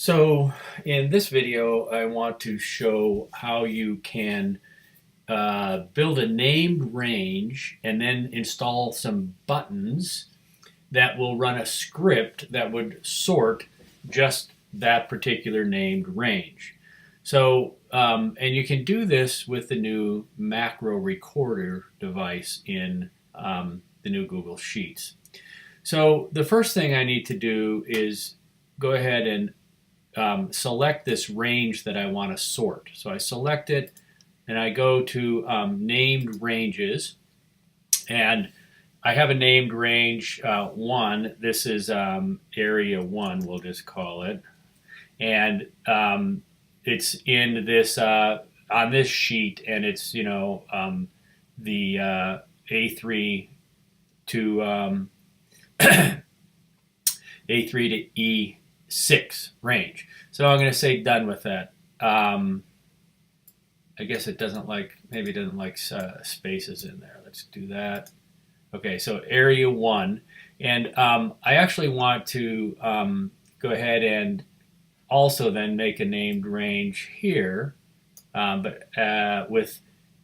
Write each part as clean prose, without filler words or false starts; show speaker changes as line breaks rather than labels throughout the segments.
So in this video, I want to show how you can build a named range and then install some buttons that will run a script that would sort just that particular named range. So, and you can do this with the new macro recorder device in the new Google Sheets. So the first thing I need to do is go ahead and select this range that I want to sort. So I select it and I go to named ranges, and I have a named range 1. This is area 1, we'll just call it. And it's in this, on this sheet, and it's, the A3 to A3 to E6 range. So I'm going to say done with that. I guess it doesn't like, maybe it doesn't like spaces in there. Let's do that. Okay, so area 1. And I actually want to go ahead and also then make a named range here, but with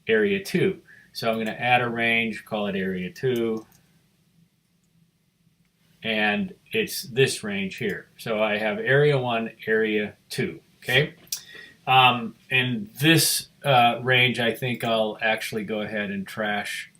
area 2. So I'm going to add a range, call it area 2. And it's this range here. So I have area 1, area 2, okay? And this range, I think I'll actually go ahead and trash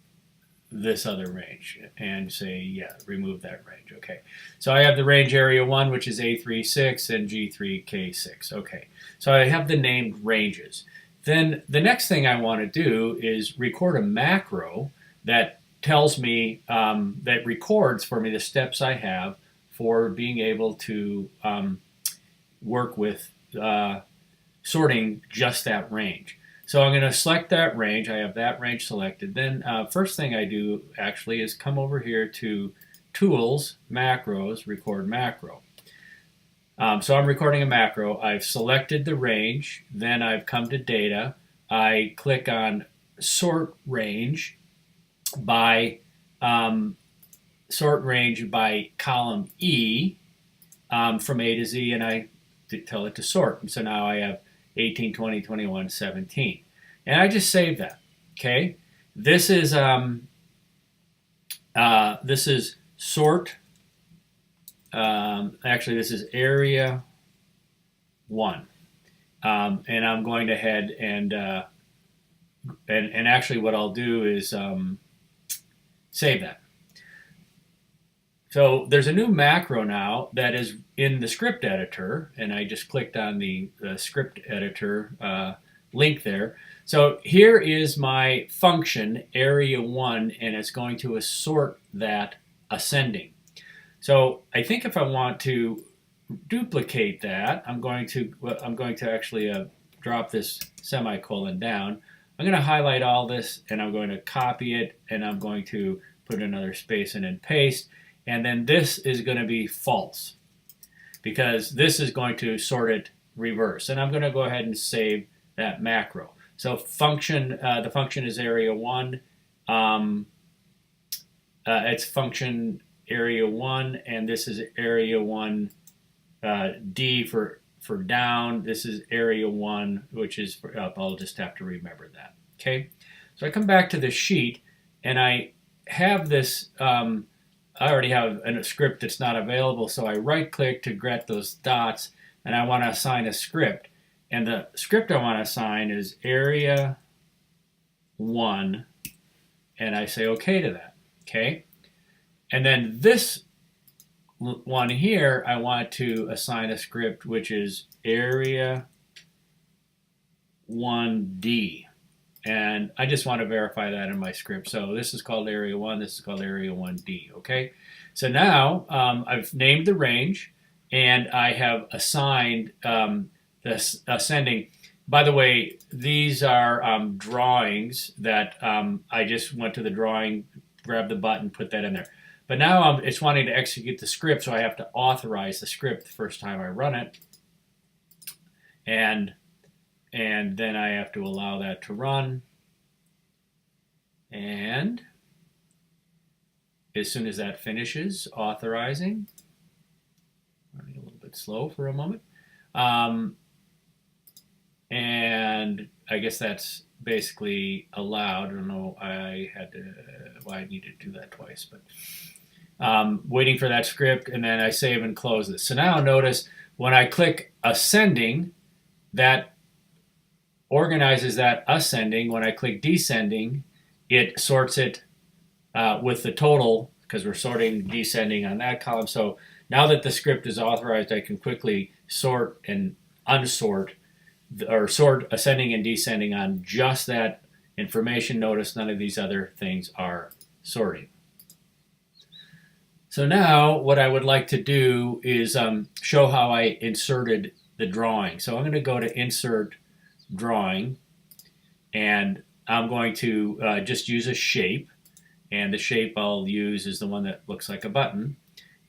this other range and say, yeah, remove that range, okay? So I have the range area 1, which is A36 and G3K6, okay? So I have the named ranges. Then the next thing I want to do is record a macro that tells me, that records for me the steps I have for being able to work with sorting just that range. So I'm going to select that range. I have that range selected. Then first thing I do actually is come over here to Tools, Macros, Record Macro. So I'm recording a macro. I've selected the range. Then I've come to Data. I click on Sort Range by column E from A to Z, and I tell it to sort. And so now I have 18, 20, 21, 17. And I just save that, okay? This is sort, actually this is area 1. And I'm going ahead and actually what I'll do is save that. So there's a new macro now that is in the script editor, and I just clicked on the script editor link there. So here is my function, area 1, and it's going to sort that ascending. So I think if I want to duplicate that, I'm going to actually drop this semicolon down. I'm going to highlight all this, and I'm going to copy it, and I'm going to put another space in and paste. And then this is going to be false, because this is going to sort it reverse. And I'm going to go ahead and save that macro. So function, the function is area 1. It's function area 1, and this is area 1 D for down. This is area 1, which is for up. I'll just have to remember that. Okay. So I come back to the sheet, and I have this. I already have a script that's not available, so I right-click to get those dots, and I want to assign a script. And the script I want to assign is area 1, and I say OK to that. Okay. And then this one here, I want to assign a script which is area 1D. And I just want to verify that in my script. So this is called area 1, this is called area 1D, okay? So now I've named the range, and I have assigned this ascending. By the way, these are drawings that I just went to the drawing, grabbed the button, put that in there. But now it's wanting to execute the script, so I have to authorize the script the first time I run it. And then I have to allow that to run. And as soon as that finishes authorizing, running a little bit slow for a moment, And I guess that's basically allowed. I don't know why I needed to do that twice, but waiting for that script, and then I save and close this. So now notice when I click ascending, that organizes that ascending. When I click descending, it sorts it with the total, because we're sorting descending on that column. So now that the script is authorized, I can quickly sort and unsort, or sort ascending and descending on just that information. Notice none of these other things are sorting. So now what I would like to do is show how I inserted the drawing. So I'm going to go to Insert Drawing, and I'm going to just use a shape. And the shape I'll use is the one that looks like a button.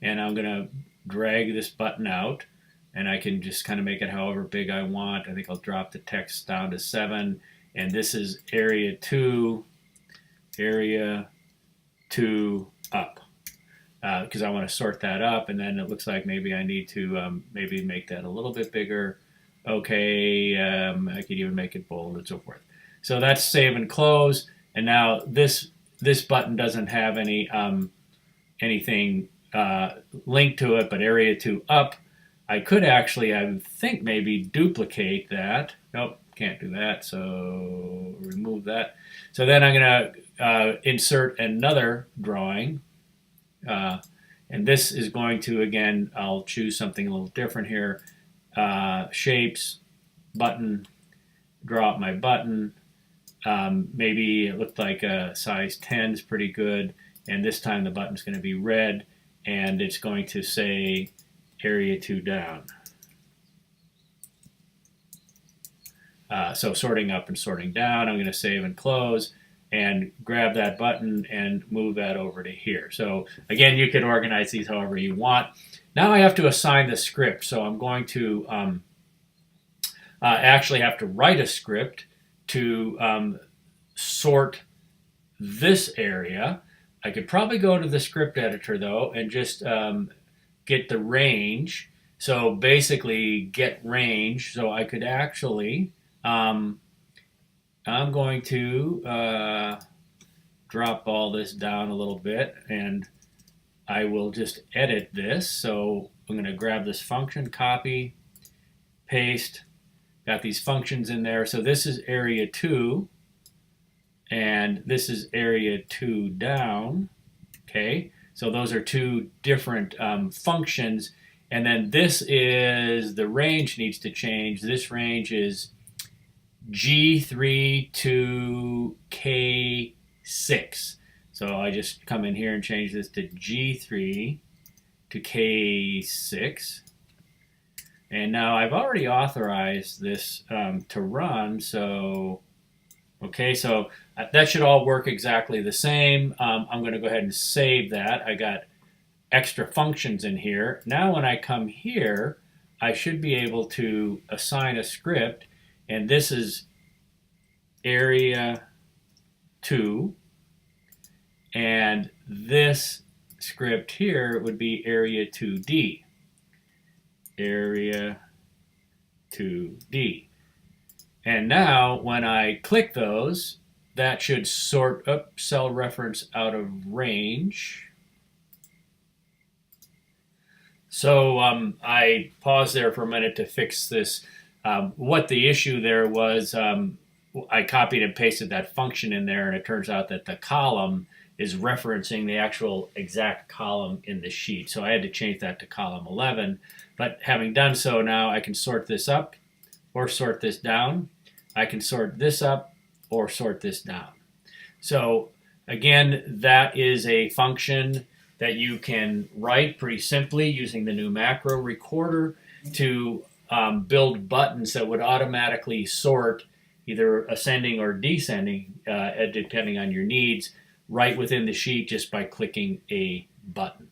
And I'm going to drag this button out, and I can just kind of make it however big I want. I think I'll drop the text down to 7. And this is area 2 up. Because I want to sort that up, and then it looks like maybe I need to maybe make that a little bit bigger. Okay, I could even make it bold and so forth. So that's save and close, and now this button doesn't have anything linked to it, but area 2 up. I could actually, I think, maybe duplicate that. Nope, can't do that, so remove that. So then I'm going to insert another drawing. And this is going to, again, I'll choose something a little different here. Shapes, button, draw up my button. Maybe it looked like a size 10 is pretty good. And this time the button's going to be red, and it's going to say area 2 down. So sorting up and sorting down. I'm going to save and close, and grab that button and move that over to here. So again, you can organize these however you want. Now I have to assign the script. So I'm going to actually have to write a script to sort this area. I could probably go to the script editor though and just get the range. So basically get range. So I could actually I'm going to drop all this down a little bit, and I will just edit this. So I'm going to grab this function, copy, paste, got these functions in there. So this is area 2, and this is area 2 down. Okay, so those are two different functions. And then this is, the range needs to change. This range is G3 to K6. So I just come in here and change this to G3 to K6. And now I've already authorized this to run. So, okay, so that should all work exactly the same. I'm going to go ahead and save that. I got extra functions in here. Now when I come here, I should be able to assign a script. And this is area 2, and this script here would be area 2D. Area 2D. And now when I click those, that should sort up cell reference out of range. So I paused there for a minute to fix this. What the issue there was, I copied and pasted that function in there, and it turns out that the column is referencing the actual exact column in the sheet. So I had to change that to column 11. But having done so, now I can sort this up or sort this down. I can sort this up or sort this down. So again, that is a function that you can write pretty simply using the new macro recorder to build buttons that would automatically sort either ascending or descending, depending on your needs, right within the sheet just by clicking a button.